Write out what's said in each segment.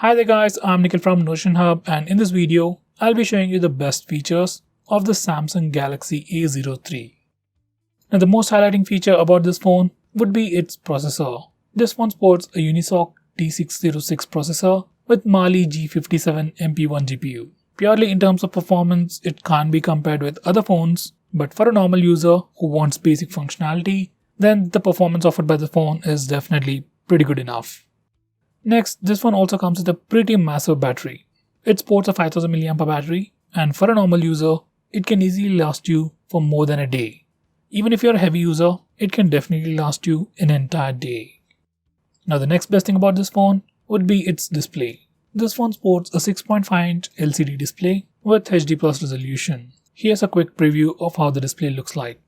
Hi there guys, I'm Nikhil from Notion Hub, and in this video, I'll be showing you the best features of the Samsung Galaxy A03. Now the most highlighting feature about this phone would be its processor. This phone sports a Unisoc T606 processor with Mali G57 MP1 GPU. Purely in terms of performance, it can't be compared with other phones, but for a normal user who wants basic functionality, then the performance offered by the phone is definitely pretty good enough. Next, this phone also comes with a pretty massive battery. It sports a 5000 mAh battery, and for a normal user, it can easily last you for more than a day. Even if you're a heavy user, it can definitely last you an entire day. Now the next best thing about this phone would be its display. This phone sports a 6.5-inch LCD display with HD plus resolution. Here's a quick preview of how the display looks like.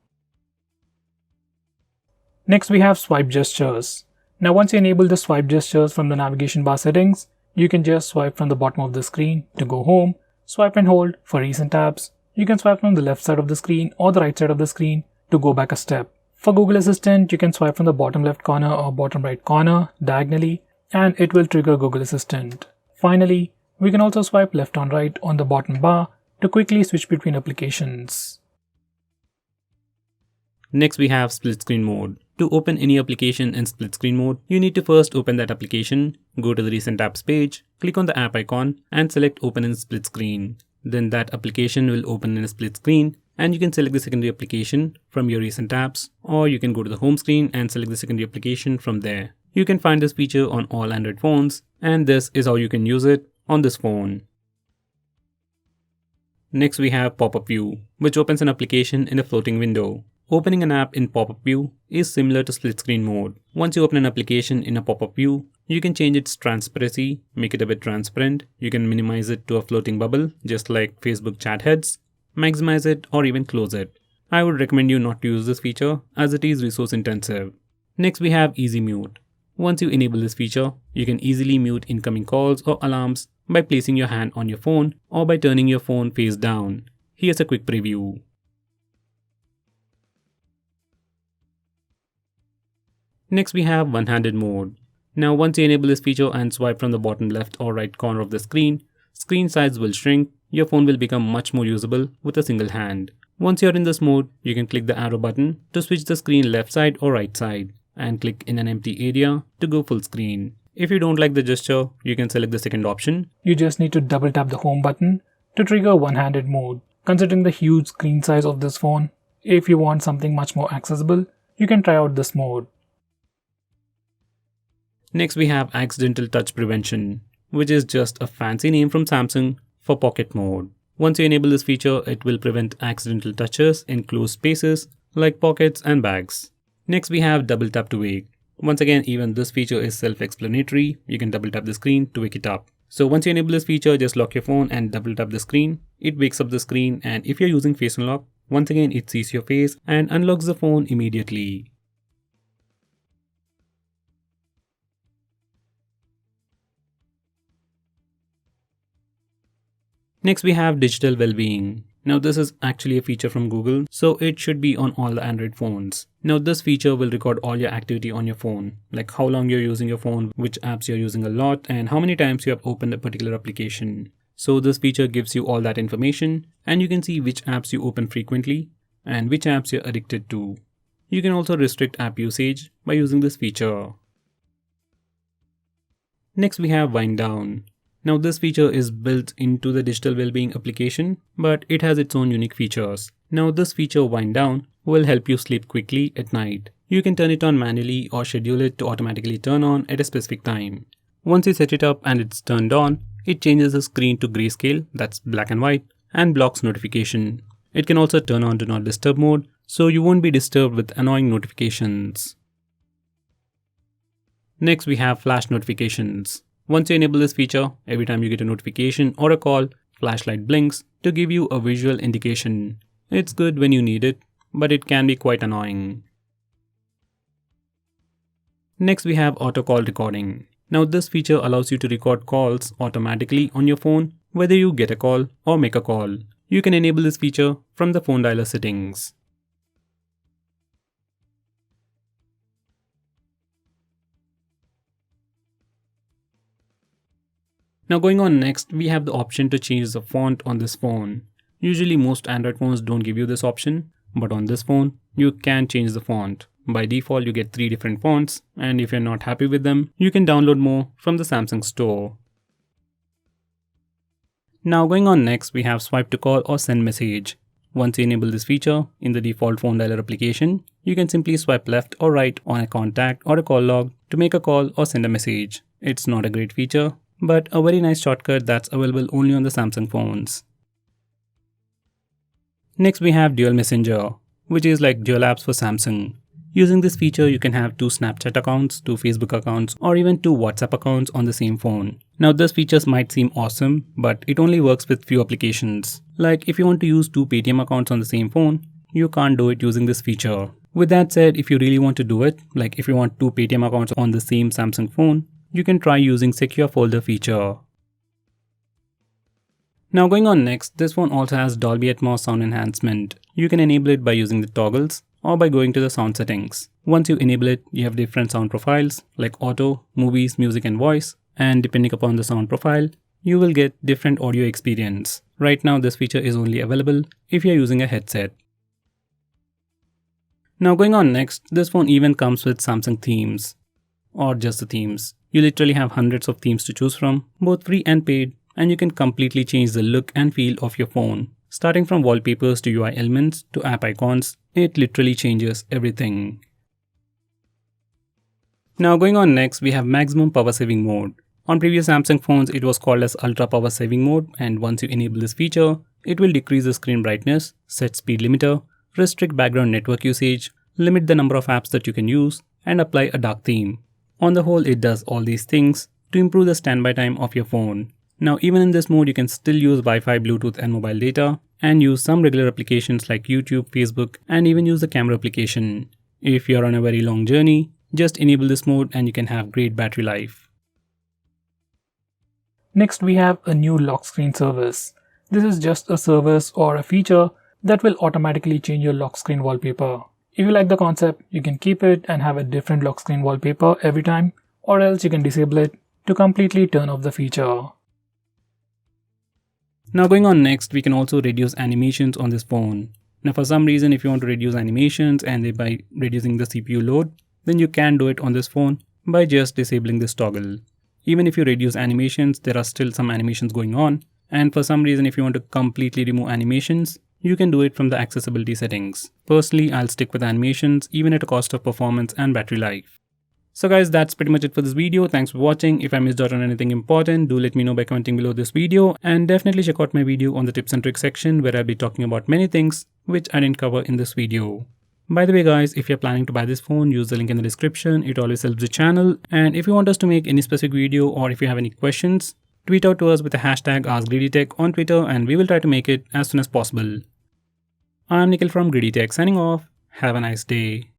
Next we have swipe gestures. Now once you enable the swipe gestures from the navigation bar settings, you can just swipe from the bottom of the screen to go home, swipe and hold for recent tabs. You can swipe from the left side of the screen or the right side of the screen to go back a step. For Google Assistant, you can swipe from the bottom left corner or bottom right corner diagonally and it will trigger Google Assistant. Finally, we can also swipe left on right on the bottom bar to quickly switch between applications. Next we have split screen mode. To open any application in split screen mode, you need to first open that application, go to the recent apps page, click on the app icon and select open in split screen. Then that application will open in a split screen and you can select the secondary application from your recent apps, or you can go to the home screen and select the secondary application from there. You can find this feature on all Android phones and this is how you can use it on this phone. Next we have pop-up view, which opens an application in a floating window. Opening an app in pop-up view is similar to split screen mode. Once you open an application in a pop-up view, you can change its transparency, make it a bit transparent. You can minimize it to a floating bubble, just like Facebook chat heads, maximize it or even close it. I would recommend you not to use this feature as it is resource intensive. Next we have easy mute. Once you enable this feature, you can easily mute incoming calls or alarms by placing your hand on your phone or by turning your phone face down. Here's a quick preview. Next we have one-handed mode. Now once you enable this feature and swipe from the bottom left or right corner of the screen size will shrink, your phone will become much more usable with a single hand. Once you're in this mode, you can click the arrow button to switch the screen left side or right side and click in an empty area to go full screen. If you don't like the gesture, you can select the second option. You just need to double tap the home button to trigger one-handed mode. Considering the huge screen size of this phone, if you want something much more accessible, you can try out this mode. Next we have accidental touch prevention, which is just a fancy name from Samsung for pocket mode. Once you enable this feature, it will prevent accidental touches in closed spaces like pockets and bags. Next we have double tap to wake. Once again, even this feature is self-explanatory. You can double tap the screen to wake it up. So once you enable this feature, just lock your phone and double tap the screen. It wakes up the screen, and if you're using face unlock, once again it sees your face and unlocks the phone immediately. Next we have digital well-being. Now this is actually a feature from Google, so it should be on all the Android phones. Now this feature will record all your activity on your phone, like how long you're using your phone, which apps you're using a lot, and how many times you have opened a particular application. So this feature gives you all that information, and you can see which apps you open frequently and which apps you're addicted to. You can also restrict app usage by using this feature. Next we have wind down. Now this feature is built into the digital well-being application, but it has its own unique features. Now this feature wind down will help you sleep quickly at night. You can turn it on manually or schedule it to automatically turn on at a specific time. Once you set it up and it's turned on, it changes the screen to grayscale, that's black and white, and blocks notification. It can also turn on do not disturb mode, so you won't be disturbed with annoying notifications. Next we have flash notifications. Once you enable this feature, every time you get a notification or a call, flashlight blinks to give you a visual indication. It's good when you need it, but it can be quite annoying. Next we have auto call recording. Now this feature allows you to record calls automatically on your phone, whether you get a call or make a call. You can enable this feature from the phone dialer settings. Now going on next, we have the option to change the font on this phone. Usually most Android phones don't give you this option, but on this phone, you can change the font. By default, you get 3 different fonts, and if you're not happy with them, you can download more from the Samsung store. Now going on next, we have swipe to call or send message. Once you enable this feature in the default phone dialer application, you can simply swipe left or right on a contact or a call log to make a call or send a message. It's not a great feature, but a very nice shortcut that's available only on the Samsung phones. Next we have Dual Messenger, which is like dual apps for Samsung. Using this feature, you can have 2 Snapchat accounts, 2 Facebook accounts, or even 2 WhatsApp accounts on the same phone. Now this features might seem awesome, but it only works with few applications. Like if you want to use 2 Paytm accounts on the same phone, you can't do it using this feature. With that said, if you really want to do it, like if you want 2 Paytm accounts on the same Samsung phone, you can try using Secure Folder feature. Now going on next, this phone also has Dolby Atmos sound enhancement. You can enable it by using the toggles or by going to the sound settings. Once you enable it, you have different sound profiles like auto, movies, music and voice, and depending upon the sound profile, you will get different audio experience. Right now this feature is only available if you are using a headset. Now going on next, this phone even comes with Samsung themes, or just the themes. You literally have hundreds of themes to choose from, both free and paid, and you can completely change the look and feel of your phone. Starting from wallpapers to UI elements to app icons, it literally changes everything. Now going on next, we have maximum power saving mode. On previous Samsung phones, it was called as ultra power saving mode, and once you enable this feature, it will decrease the screen brightness, set speed limiter, restrict background network usage, limit the number of apps that you can use, and apply a dark theme. On the whole, it does all these things to improve the standby time of your phone. Now even in this mode, you can still use Wi-Fi, Bluetooth and mobile data, and use some regular applications like YouTube, Facebook, and even use the camera application. If you're on a very long journey, just enable this mode and you can have great battery life. Next we have a new lock screen service. This is just a service or a feature that will automatically change your lock screen wallpaper. If you like the concept, you can keep it and have a different lock screen wallpaper every time, or else you can disable it to completely turn off the feature. Now going on next, we can also reduce animations on this phone. Now for some reason, if you want to reduce animations and thereby reducing the CPU load, then you can do it on this phone by just disabling this toggle. Even if you reduce animations, there are still some animations going on, and for some reason if you want to completely remove animations, you can do it from the accessibility settings. Personally, I'll stick with animations even at a cost of performance and battery life. So guys, that's pretty much it for this video. Thanks for watching. If I missed out on anything important, do let me know by commenting below this video, and definitely check out my video on the tips and tricks section where I'll be talking about many things which I didn't cover in this video. By the way guys, if you're planning to buy this phone, use the link in the description. It always helps the channel, and if you want us to make any specific video or if you have any questions, tweet out to us with the hashtag AskGreedyTech on Twitter and we will try to make it as soon as possible. I'm Nikhil from GreedyTech signing off. Have a nice day.